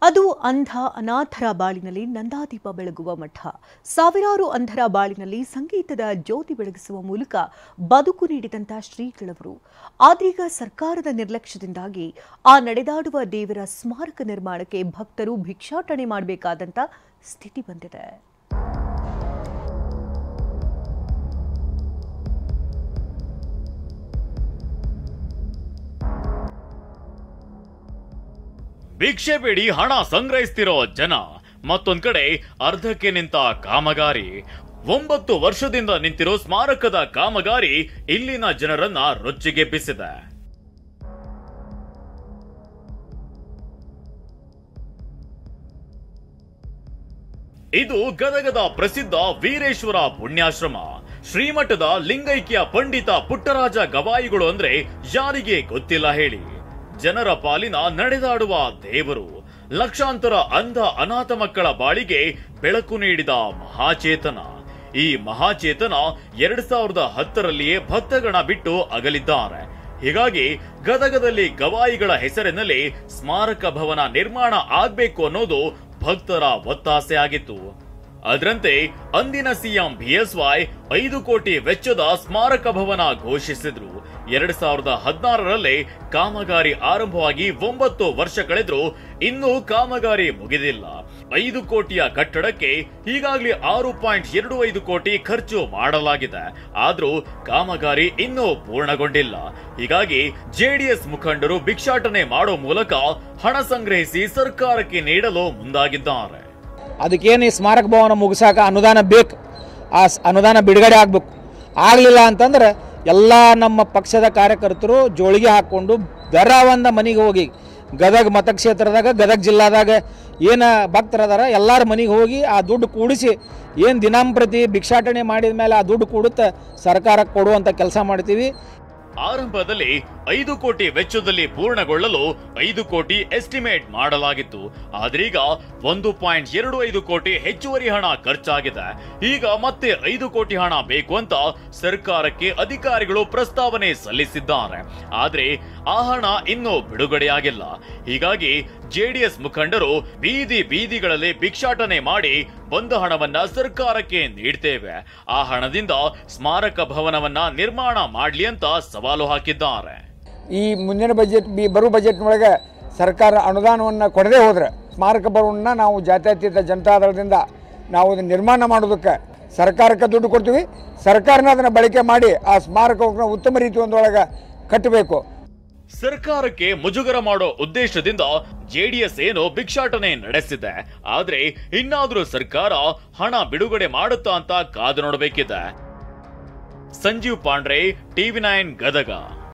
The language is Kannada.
ಅದು ಅಂಧ ಅನಾಥರ ಬಾಳಿನಲ್ಲಿ ನಂದಾದೀಪ ಬೆಳಗುವ ಮಠ. ಸಾವಿರಾರು ಅಂಧರ ಬಾಳಿನಲ್ಲಿ ಸಂಗೀತದ ಜ್ಯೋತಿ ಬೆಳಗಿಸುವ ಮೂಲಕ ಬದುಕು ನೀಡಿದಂಥ ಶ್ರೀಗಳವರು. ಆದ್ರೀಗ ಸರ್ಕಾರದ ನಿರ್ಲಕ್ಷ್ಯದಿಂದಾಗಿ ಆ ನಡೆದಾಡುವ ದೇವರ ಸ್ಮಾರಕ ನಿರ್ಮಾಣಕ್ಕೆ ಭಕ್ತರು ಭಿಕ್ಷಾಟನೆ ಮಾಡಬೇಕಾದಂಥ ಸ್ಥಿತಿ ಬಂದಿದೆ. ಭಿಕ್ಷೆ ಬೇಡಿ ಹಣ ಸಂಗ್ರಹಿಸ್ತಿರೋ ಜನ, ಮತ್ತೊಂದ್ ಕಡೆ ಅರ್ಧಕ್ಕೆ ನಿಂತ ಕಾಮಗಾರಿ. 9 ವರ್ಷದಿಂದ ನಿಂತಿರೋ ಸ್ಮಾರಕದ ಕಾಮಗಾರಿ ಇಲ್ಲಿನ ಜನರನ್ನ ರೊಚ್ಚಿಗೆಬ್ಬಿಸಿದೆ. ಇದು ಗದಗದ ಪ್ರಸಿದ್ಧ ವೀರೇಶ್ವರ ಪುಣ್ಯಾಶ್ರಮ. ಶ್ರೀಮಠದ ಲಿಂಗೈಕ್ಯ ಪಂಡಿತ ಪುಟ್ಟರಾಜ ಗವಾಯಿಗಳು ಅಂದ್ರೆ ಯಾರಿಗೆ ಗೊತ್ತಿಲ್ಲ ಹೇಳಿ. ಜನರ ಪಾಲಿನ ನಡೆದಾಡುವ ದೇವರು, ಲಕ್ಷಾಂತರ ಅಂಧ ಅನಾಥ ಮಕ್ಕಳ ಬಾಳಿಗೆ ಬೆಳಕು ನೀಡಿದ ಮಹಾಚೇತನ. ಈ ಮಹಾಚೇತನ 2010ರಲ್ಲಿಯೇ ಭಕ್ತಗಣ ಬಿಟ್ಟು ಅಗಲಿದ್ದಾರೆ. ಹೀಗಾಗಿ ಗದಗದಲ್ಲಿ ಗವಾಯಿಗಳ ಹೆಸರಿನಲ್ಲಿ ಸ್ಮಾರಕ ಭವನ ನಿರ್ಮಾಣ ಆಗ್ಬೇಕು ಅನ್ನೋದು ಭಕ್ತರ ಒತ್ತಾಸೆ ಆಗಿತ್ತು. ಅದರಂತೆ ಅಂದಿನ ಸಿಎಂ ಬಿಎಸ್ವೈ 5 ಕೋಟಿ ವೆಚ್ಚದ ಸ್ಮಾರಕ ಭವನ ಘೋಷಿಸಿದ್ರು. 2016ರಲ್ಲೇ ಕಾಮಗಾರಿ ಆರಂಭವಾಗಿ 9 ವರ್ಷ ಕಳೆದ್ರು ಇನ್ನೂ ಕಾಮಗಾರಿ ಮುಗಿದಿಲ್ಲ. 5 ಕೋಟಿಯ ಕಟ್ಟಡಕ್ಕೆ ಈಗಾಗಲೇ 6.25 ಕೋಟಿ ಖರ್ಚು ಮಾಡಲಾಗಿದೆ. ಆದ್ರೂ ಕಾಮಗಾರಿ ಇನ್ನೂ ಪೂರ್ಣಗೊಂಡಿಲ್ಲ. ಹೀಗಾಗಿ ಜೆಡಿಎಸ್ ಮುಖಂಡರು ಭಿಕ್ಷಾಟನೆ ಮಾಡೋ ಮೂಲಕ ಹಣ ಸಂಗ್ರಹಿಸಿ ಸರ್ಕಾರಕ್ಕೆ ನೀಡಲು ಮುಂದಾಗಿದ್ದಾರೆ. ಅದಕ್ಕೇನು ಈ ಸ್ಮಾರಕ ಭವನ ಮುಗಿಸಾಕ ಅನುದಾನ ಬೇಕು. ಆ ಅನುದಾನ ಬಿಡುಗಡೆ ಆಗಬೇಕು. ಆಗಲಿಲ್ಲ ಅಂತಂದ್ರೆ ಎಲ್ಲ ನಮ್ಮ ಪಕ್ಷದ ಕಾರ್ಯಕರ್ತರು ಜೋಳಿಗೆ ಹಾಕ್ಕೊಂಡು ದರಾವಂದ ಮನೆಗೆ ಹೋಗಿ ಗದಗ ಮತಕ್ಷೇತ್ರದಾಗ ಗದಗ ಜಿಲ್ಲಾದಾಗ ಏನು ಭಕ್ತರದಾರ ಎಲ್ಲರ ಮನೆಗೆ ಹೋಗಿ ಆ ದುಡ್ಡು ಕೂಡಿಸಿ ಏನು ದಿನಂಪ್ರತಿ ಭಿಕ್ಷಾಟನೆ ಮಾಡಿದ ಮೇಲೆ ಆ ದುಡ್ಡು ಕೂಡುತ್ತೆ ಸರ್ಕಾರಕ್ಕೆ ಕೊಡುವಂಥ ಕೆಲಸ ಮಾಡ್ತೀವಿ. ಆರಂಭದಲ್ಲಿ 5 ಕೋಟಿ ವೆಚ್ಚದಲ್ಲಿ ಪೂರ್ಣಗೊಳ್ಳಲು 5 ಕೋಟಿ ಎಸ್ಟಿಮೇಟ್ ಮಾಡಲಾಗಿತ್ತು. ಆದ್ರೀಗ 1.25 ಕೋಟಿ ಹೆಚ್ಚುವರಿ ಹಣ ಖರ್ಚಾಗಿದೆ. ಈಗ ಮತ್ತೆ 5 ಕೋಟಿ ಹಣ ಬೇಕು ಅಂತ ಸರ್ಕಾರಕ್ಕೆ ಅಧಿಕಾರಿಗಳು ಪ್ರಸ್ತಾವನೆ ಸಲ್ಲಿಸಿದ್ದಾರೆ. ಆದ್ರೆ ಆ ಹಣ ಇನ್ನೂ ಬಿಡುಗಡೆಯಾಗಿಲ್ಲ. ಹೀಗಾಗಿ ಜೆಡಿಎಸ್ ಮುಖಂಡರು ಬೀದಿಗಳಲ್ಲಿ ಭಿಕ್ಷಾಟನೆ ಮಾಡಿ ಬಂದ ಹಣವನ್ನ ಸರ್ಕಾರಕ್ಕೆ ನೀಡ್ತೇವೆ, ಆ ಹಣದಿಂದ ಸ್ಮಾರಕ ಭವನವನ್ನ ನಿರ್ಮಾಣ ಮಾಡ್ಲಿ ಅಂತ ಸವಾಲು ಹಾಕಿದ್ದಾರೆ. ಈ ಮುಂದಿನ ಬರುವ ಬಜೆಟ್ನೊಳಗೆ ಸರ್ಕಾರ ಅನುದಾನವನ್ನು ಕೊಡದೇ ಹೋದ್ರೆ ಸ್ಮಾರಕ ಭವನವನ್ನು ನಾವು ಜಾತ್ಯತೀತ ಜನತಾದಳದಿಂದ ನಾವು ಅದನ್ನು ನಿರ್ಮಾಣ ಮಾಡೋದಕ್ಕೆ ಸರ್ಕಾರಕ್ಕೆ ದುಡ್ಡು ಕೊಡ್ತೀವಿ. ಸರ್ಕಾರನ ಅದನ್ನು ಬಳಕೆ ಮಾಡಿ ಆ ಸ್ಮಾರಕವನ್ನು ಉತ್ತಮ ರೀತಿ ಒಂದೊಳಗೆ ಕಟ್ಟಬೇಕು. ಸರ್ಕಾರಕ್ಕೆ ಮುಜುಗರ ಮಾಡೋ ಉದ್ದೇಶದಿಂದ ಜೆಡಿಎಸ್ ಏನೋ ಭಿಕ್ಷಾಟನೆ ನಡೆಸಿದೆ. ಆದ್ರೆ ಇನ್ನಾದ್ರೂ ಸರ್ಕಾರ ಹಣ ಬಿಡುಗಡೆ ಮಾಡುತ್ತಾ ಅಂತ ಕಾದು ನೋಡಬೇಕಿದೆ. ಸಂಜೀವ್ ಪಾಂಡ್ರೆ, TV9 ಗದಗ.